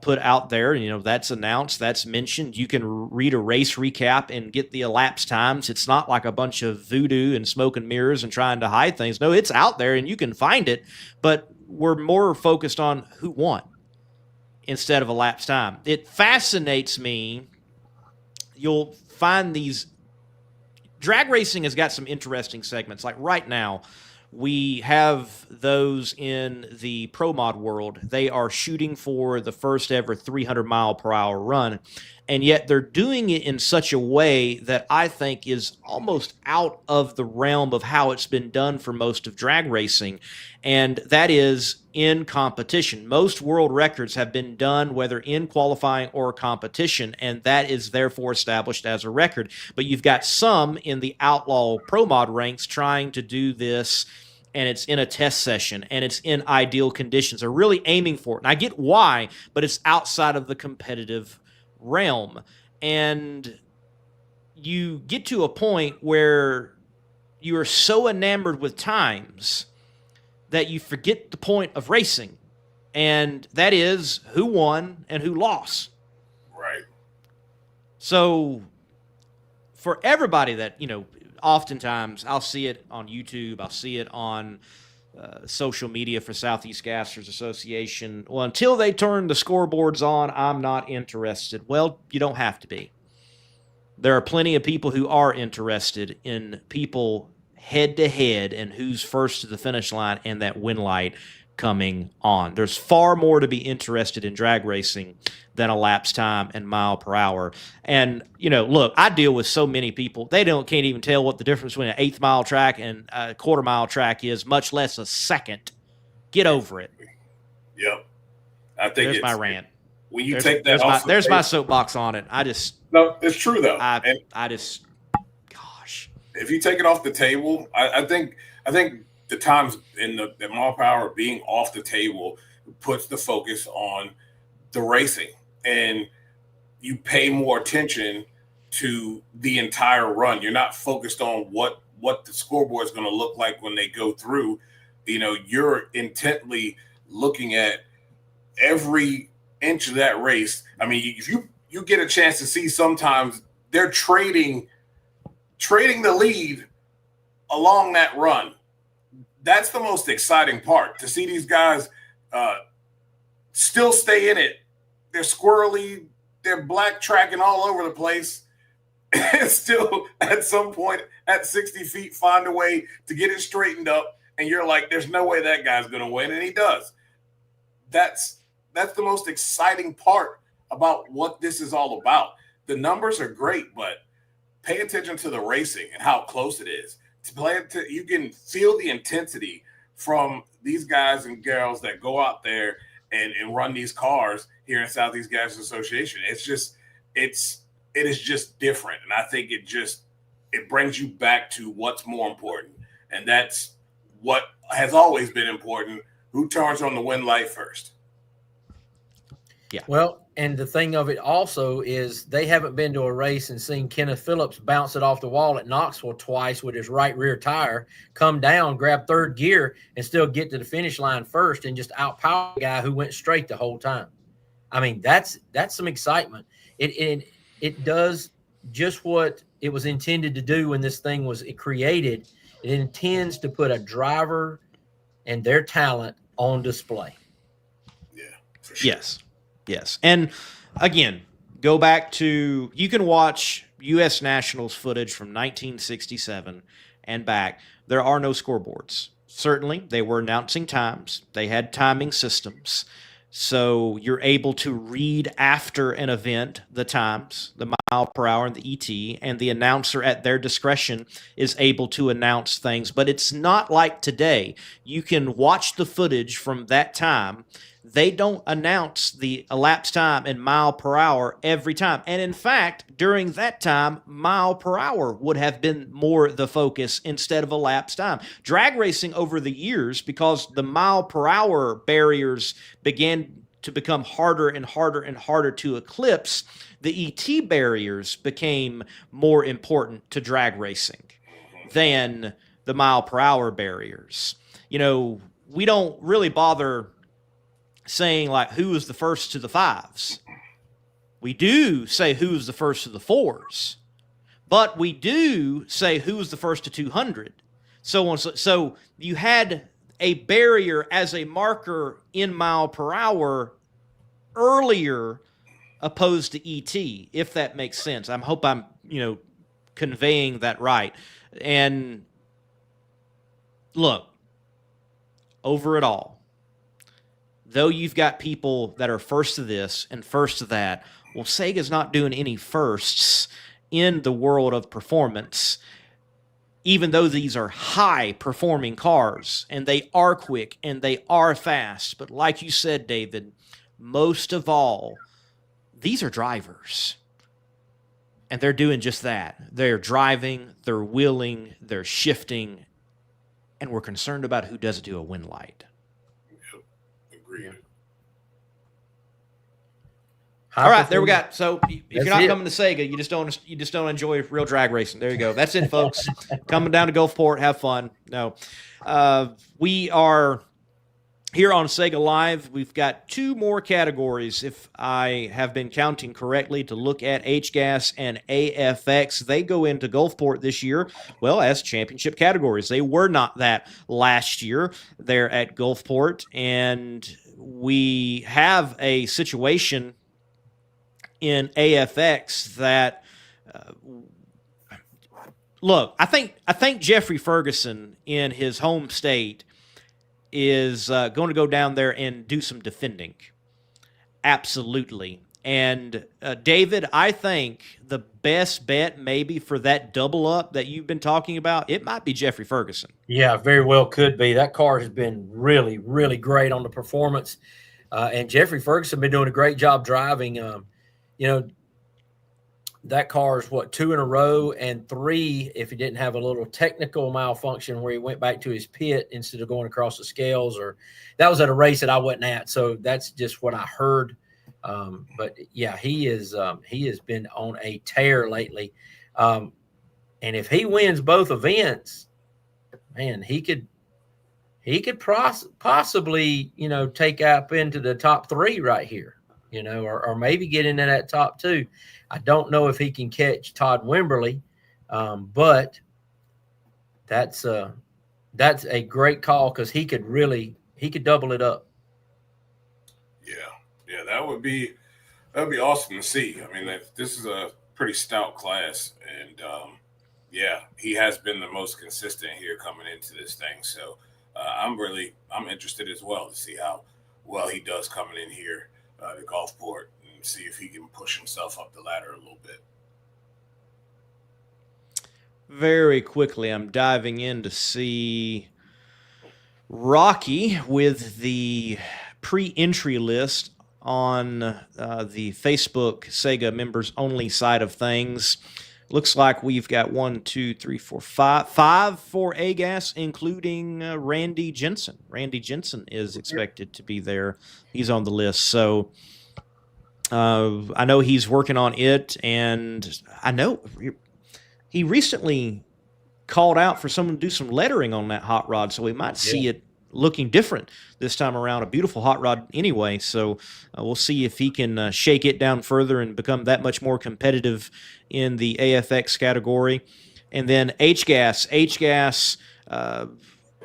put out there, that's announced, that's mentioned. You can read a race recap and get the elapsed times. It's not like a bunch of voodoo and smoke and mirrors and trying to hide things. No, it's out there and you can find it, but we're more focused on who won instead of elapsed time. It fascinates me. You'll find these drag racing has got some interesting segments. Like right now, we have those in the pro mod world. They are shooting for the first ever 300 mile per hour run. And yet they're doing it in such a way that I think is almost out of the realm of how it's been done for most of drag racing. And that is in competition. Most world records have been done whether in qualifying or competition, and that is therefore established as a record. But you've got some in the outlaw pro mod ranks trying to do this, and it's in a test session, and it's in ideal conditions. They're really aiming for it. And I get why, but it's outside of the competitive realm. And you get to a point where you are so enamored with times that you forget the point of racing, and that is who won and who lost. Right. So for everybody that, oftentimes I'll see it on YouTube, I'll see it on social media for Southeast Gassers Association. Well, until they turn the scoreboards on, I'm not interested. Well, you don't have to be. There are plenty of people who are interested in people head-to-head and who's first to the finish line and that win light coming on. There's far more to be interested in drag racing than elapsed time and mile per hour. And, look, I deal with so many people, they can't even tell what the difference between an 1/8 mile track and a 1/4 mile track is, much less a second. Get over it. Yep. I think there's my rant. When you take that off, there's my soapbox on it. No, it's true though. Gosh. If you take it off the table, I think the times in the mile per hour being off the table puts the focus on the racing, and you pay more attention to the entire run. You're not focused on what the scoreboard is going to look like when they go through. You're intently looking at every inch of that race. I mean, if you get a chance to see, sometimes they're trading the lead along that run. That's the most exciting part, to see these guys still stay in it. They're squirrely, they're black tracking all over the place, and still at some point at 60 feet find a way to get it straightened up. And you're like, there's no way that guy's going to win. And he does. That's the most exciting part about what this is all about. The numbers are great, but pay attention to the racing and how close it is. You can feel the intensity from these guys and girls that go out there and run these cars here in Southeast Gassers Association. It is just different. And I think it brings you back to what's more important. And that's what has always been important. Who turns on the win light first? Yeah. Well, And the thing of it also is they haven't been to a race and seen Kenneth Phillips bounce it off the wall at Knoxville twice with his right rear tire, come down, grab third gear, and still get to the finish line first and just outpower the guy who went straight the whole time. I mean, that's some excitement. It does just what it was intended to do when this thing was created. It intends to put a driver and their talent on display. Yeah, for sure. Yes. And again, go back to, you can watch U.S. Nationals footage from 1967 and back. There are no scoreboards. Certainly, they were announcing times. They had timing systems. So you're able to read after an event the times, the mile per hour and the ET, and the announcer at their discretion is able to announce things. But it's not like today. You can watch the footage from that time. They don't announce the elapsed time in mile per hour every time. And in fact, during that time, mile per hour would have been more the focus instead of elapsed time. Drag racing over the years, because the mile per hour barriers began to become harder and harder and harder to eclipse, the ET barriers became more important to drag racing than the mile per hour barriers. You know, we don't really bother saying like who was the first to the fives. We do say who was the first to the fours, but we do say who was the first to 200. So on. So you had a barrier as a marker in mile per hour earlier opposed to ET, if that makes sense. I hope I'm, conveying that right. And look, over it all, though you've got people that are first to this and first to that, well, SEGA's not doing any firsts in the world of performance, even though these are high-performing cars, and they are quick, and they are fast. But like you said, David, most of all, these are drivers. And they're doing just that. They're driving, they're wheeling, they're shifting, and we're concerned about who does it to a win light. Agreed. All right, there we got. So if you're not coming to SEGA, you just don't enjoy real drag racing. There you go. That's it, folks. Coming down to Gulfport, have fun. No, we are here on SEGA Live. We've got two more categories, if I have been counting correctly, to look at HGAS and AFX. They go into Gulfport this year, well, as championship categories. They were not that last year there at Gulfport, and we have a situation in AFX that look, I think Jeffrey Ferguson in his home state is going to go down there and do some defending. Absolutely. And David, I think the best bet maybe for that double up that you've been talking about, it might be Jeffrey Ferguson. Yeah, very well could be. That car has been really, really great on the performance. And Jeffrey Ferguson been doing a great job driving. That car is 2 in a row, and 3 if he didn't have a little technical malfunction where he went back to his pit instead of going across the scales. Or that was at a race that I wasn't at, so that's just what I heard. But yeah, he has been on a tear lately. And if he wins both events, man, he could possibly take up into the top 3 right here. Or maybe get into that top 2. I don't know if he can catch Todd Wimberly, but that's a great call because he could double it up. Yeah, that would be awesome to see. I mean, this is a pretty stout class, and he has been the most consistent here coming into this thing. So I'm interested as well to see how well he does coming in here to Gulfport and see if he can push himself up the ladder a little bit. Very quickly, I'm diving in to see Rocky with the pre-entry list on the Facebook SEGA members only side of things. Looks like we've got 5 for AGAS, including Randy Jensen. Randy Jensen is expected to be there. He's on the list. So I know he's working on it, and I know he recently called out for someone to do some lettering on that hot rod, so we might see it looking different this time around. A beautiful hot rod anyway, so we'll see if he can shake it down further and become that much more competitive in the AFX category. And then H-Gas.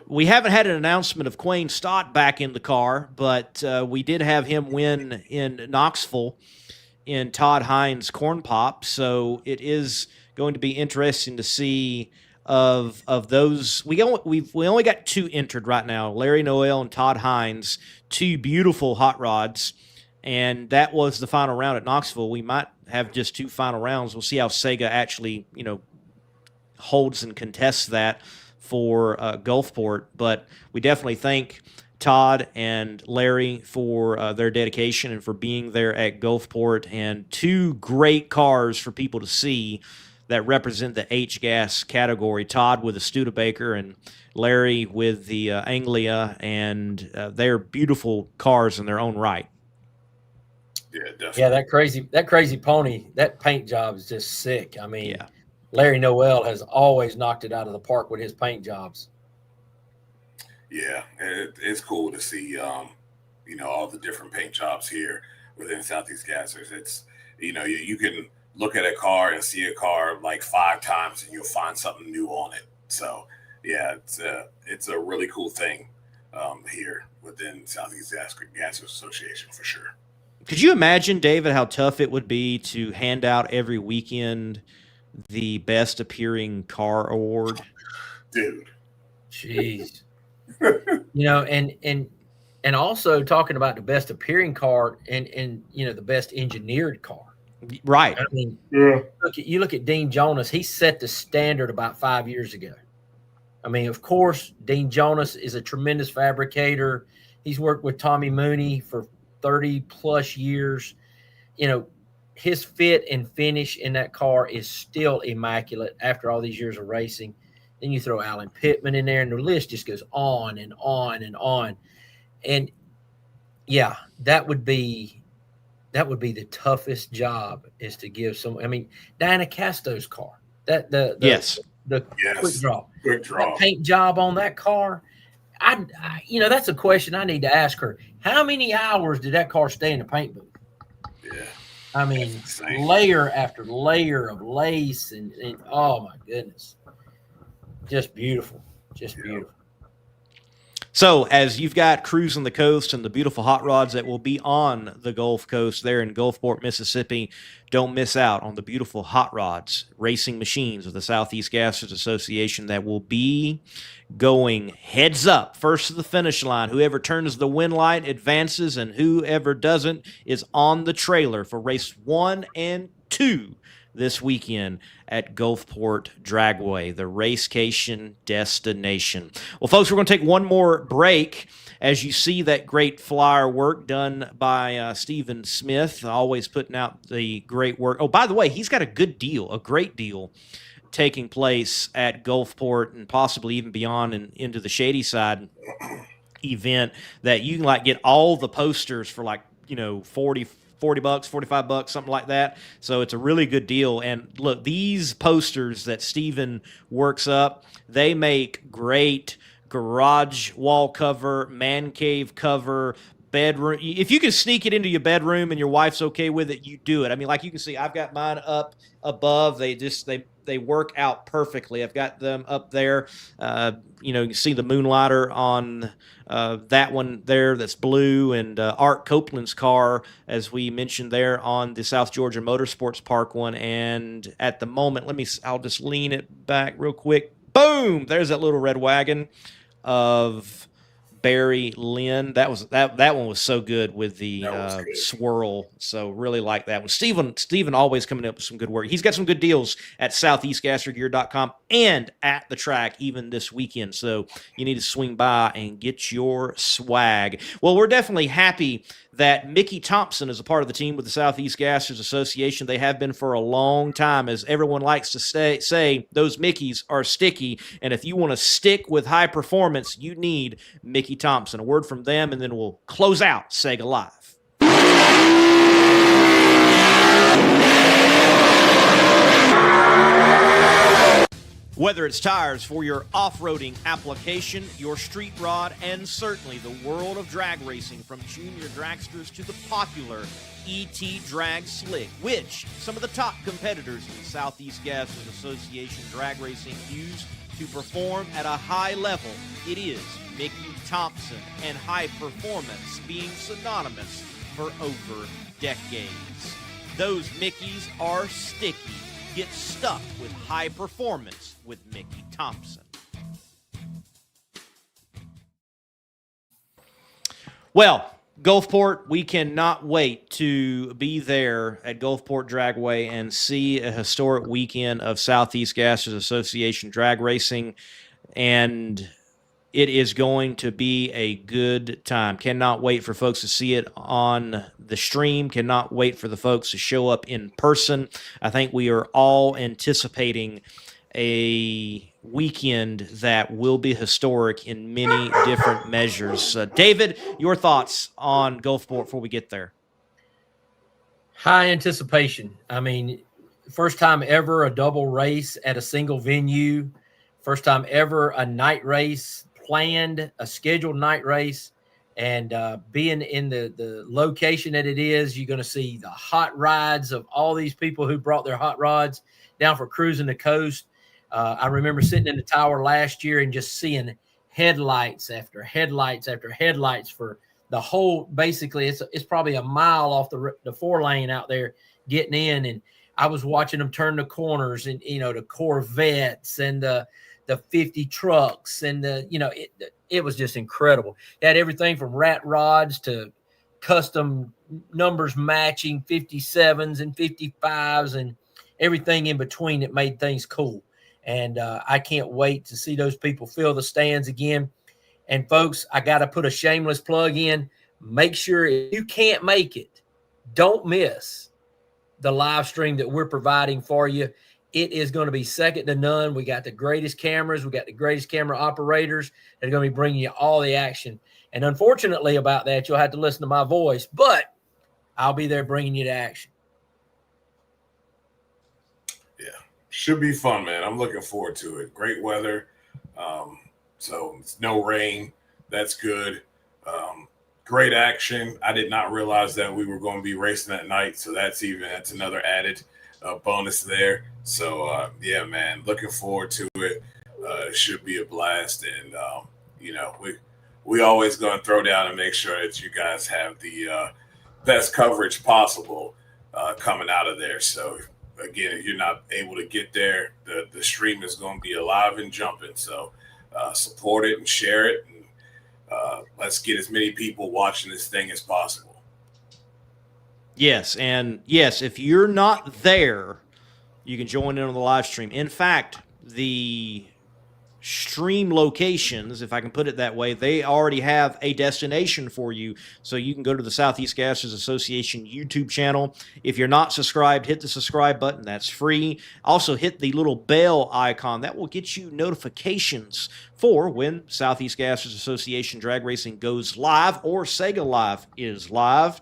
We haven't had an announcement of Quayne Stott back in the car, but we did have him win in Knoxville in Todd Hines' Corn Pop, so it is going to be interesting to see of those. We only got 2 entered right now, Larry Noel and Todd Hines, 2 beautiful hot rods, and that was the final round at Knoxville. We might have just 2 final rounds. We'll see how SEGA actually, holds and contests that for Gulfport, but we definitely thank Todd and Larry for their dedication and for being there at Gulfport, and 2 great cars for people to see that represent the H-Gas category. Todd with the Studebaker and Larry with the Anglia, and they're beautiful cars in their own right. Yeah, definitely. Yeah, that crazy pony, that paint job is just sick. I mean, Larry Noel has always knocked it out of the park with his paint jobs. Yeah, it's cool to see, all the different paint jobs here within Southeast Gassers. It's, you can look at a car and see a car like 5 times and you'll find something new on it. So, yeah, it's a really cool thing here within Southeast Gassers Association for sure. Could you imagine, David, how tough it would be to hand out every weekend the best appearing car award? Dude. Jeez. And also talking about the best appearing car and the best engineered car. Right. I mean, you look at Dean Jonas. He set the standard about 5 years ago. I mean, of course, Dean Jonas is a tremendous fabricator. He's worked with Tommy Mooney for 30 plus years. His fit and finish in that car is still immaculate after all these years of racing. Then you throw Alan Pittman in there, and the list just goes on and on and on. And yeah, that would be the toughest job, is to give Diana Casto's car. The quick draw. That paint job on that car. That's a question I need to ask her. How many hours did that car stay in the paint booth? Yeah. I mean, layer after layer of lace and oh my goodness. Just beautiful. Just beautiful. So as you've got cruising the coast and the beautiful hot rods that will be on the Gulf Coast there in Gulfport, Mississippi, don't miss out on the beautiful hot rods, racing machines of the Southeast Gassers Association that will be going heads up, first to the finish line. Whoever turns the win light advances, and whoever doesn't is on the trailer for race 1 and 2 this weekend at Gulfport Dragway, the racecation destination. Well, folks, we're going to take one more break. As you see that great flyer work done by Stephen Smith, always putting out the great work. Oh, by the way, he's got a great deal taking place at Gulfport and possibly even beyond and into the Shady Side event, that you can get all the posters for $40 bucks, $45, something like that. So it's a really good deal. And look, these posters that Steven works up, they make great garage wall cover, man cave cover, bedroom. If you can sneak it into your bedroom and your wife's okay with it, you do it. I mean, like you can see, I've got mine up above. They work out perfectly. I've got them up there. You can see the Moonlighter on that one there that's blue, and Art Copeland's car, as we mentioned there, on the South Georgia Motorsports Park one. And at the moment, I'll just lean it back real quick. Boom! There's that little red wagon of Barry Lynn. That one was so good with the swirl. So really like that one. Steven always coming up with some good work. He's got some good deals at southeastgassergear.com and at the track even this weekend. So you need to swing by and get your swag. Well, we're definitely happy that Mickey Thompson is a part of the team with the Southeast Gassers Association. They have been for a long time. As everyone likes to say, those Mickeys are sticky. And if you want to stick with high performance, you need Mickey Thompson. A word from them, and then we'll close out SEGA Live. Whether it's tires for your off-roading application, your street rod, and certainly the world of drag racing, from junior dragsters to the popular ET Drag Slick, which some of the top competitors in Southeast Gases Association drag racing use to perform at a high level, it is Mickey Thompson, and high performance being synonymous for over decades. Those Mickeys are sticky. Get stuck with high performance with Mickey Thompson. Well, Gulfport, we cannot wait to be there at Gulfport Dragway and see a historic weekend of Southeast Gases Association drag racing, and it is going to be a good time. Cannot wait for folks to see it on the stream. Cannot wait for the folks to show up in person. I think we are all anticipating a weekend that will be historic in many different measures. David, your thoughts on Gulfport before we get there? High anticipation. I mean, first time ever a double race at a single venue. First time ever a night race planned, a scheduled night race, and being in the location that it is, you're going to see the hot rides of all these people who brought their hot rods down for cruising the coast. I remember sitting in the tower last year and just seeing headlights after headlights after headlights for the whole. Basically, it's probably a mile off the 4-lane out there getting in, and I was watching them turn the corners, and the Corvettes and the 50 trucks, and it was just incredible. It had everything from rat rods to custom numbers matching 57s and 55s and everything in between that made things cool. And I can't wait to see those people fill the stands again. And folks, I got to put a shameless plug in. Make sure if you can't make it, don't miss the live stream that we're providing for you. It is going to be second to none. We got the greatest cameras. We got the greatest camera operators that are going to be bringing you all the action. And unfortunately about that, you'll have to listen to my voice, but I'll be there bringing you the action. Yeah, should be fun, man. I'm looking forward to it. Great weather. So it's no rain. That's good. Great action. I did not realize that we were going to be racing at night. So that's another added bonus there. So yeah, man, looking forward to it. It should be a blast, and we always going to throw down and make sure that you guys have the best coverage possible coming out of there. So again, if you're not able to get there, the stream is going to be alive and jumping. So support it and share it, and let's get as many people watching this thing as possible. Yes, and yes, if you're not there, you can join in on the live stream. In fact, the stream locations, if I can put it that way, they already have a destination for you. So you can go to the Southeast Gases Association YouTube channel. If you're not subscribed, hit the subscribe button. That's free. Also, hit the little bell icon. That will get you notifications for when Southeast Gases Association Drag Racing goes live or SEGA Live is live,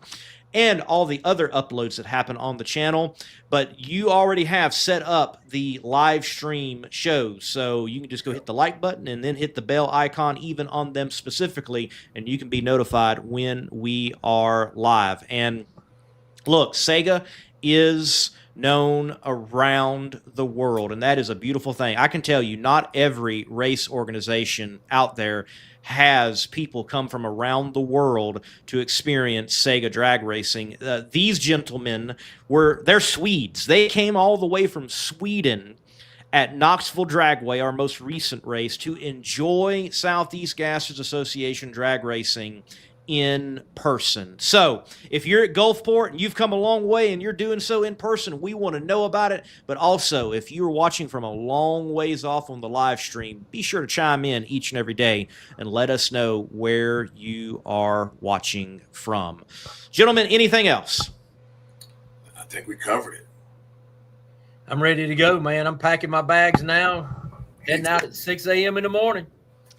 and all the other uploads that happen on the channel. But you already have set up the live stream shows, so you can just go hit the like button and then hit the bell icon even on them specifically, and you can be notified when we are live. And look, SEGA is known around the world, and that is a beautiful thing. I can tell you, not every race organization out there has people come from around the world to experience SEGA drag racing. These gentlemen they're Swedes. They came all the way from Sweden at Knoxville Dragway, our most recent race, to enjoy Southeast Gases Association drag racing in person. So if you're at Gulfport and you've come a long way and you're doing so in person, we want to know about it. But also, if you're watching from a long ways off on the live stream, be sure to chime in each and every day and let us know where you are watching from. Gentlemen, anything else? I think we covered it. I'm ready to go, man. I'm packing my bags now, heading out at 6 a.m. in the morning.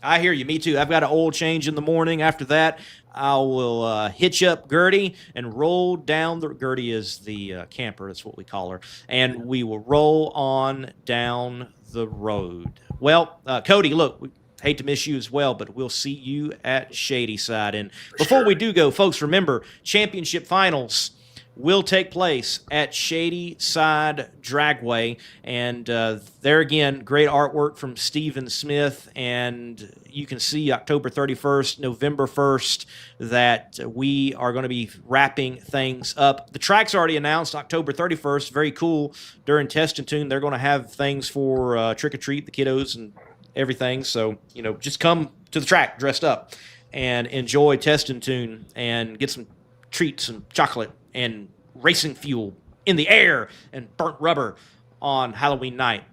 I hear you. Me too. I've got an oil change in the morning. After that, I will hitch up Gertie and roll down the. Gertie is the camper. That's what we call her. And we will roll on down the road. Well, Cody, look, we hate to miss you as well, but we'll see you at Shadyside. And before we do go, folks, remember, championship finals will take place at Shadyside Dragway. And there again, great artwork from Stephen Smith. And you can see October 31st, November 1st, that we are going to be wrapping things up. The track's already announced, October 31st. Very cool. During Test and Tune, they're going to have things for Trick or Treat, the kiddos, and everything. So, just come to the track dressed up and enjoy Test and Tune and get some treats and chocolate and racing fuel in the air and burnt rubber on Halloween night.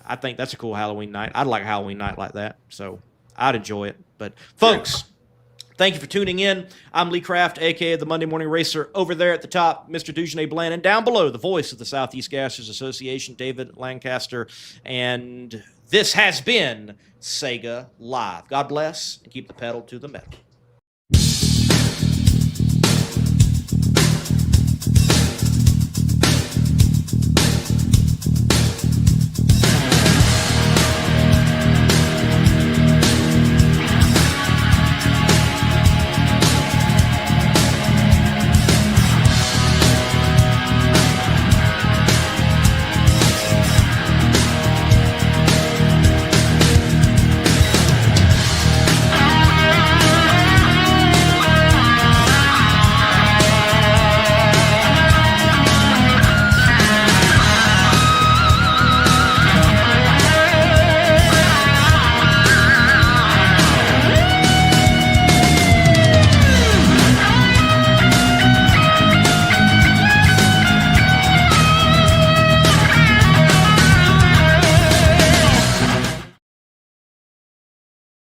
I think that's a cool Halloween night. I'd like a Halloween night like that, so I'd enjoy it. But, folks, thank you for tuning in. I'm Lee Kraft, a.k.a. the Monday Morning Racer. Over there at the top, Mr. Dujanay Bland. And down below, the voice of the Southeast Gassers Association, David Lancaster. And this has been SEGA Live. God bless, and keep the pedal to the metal.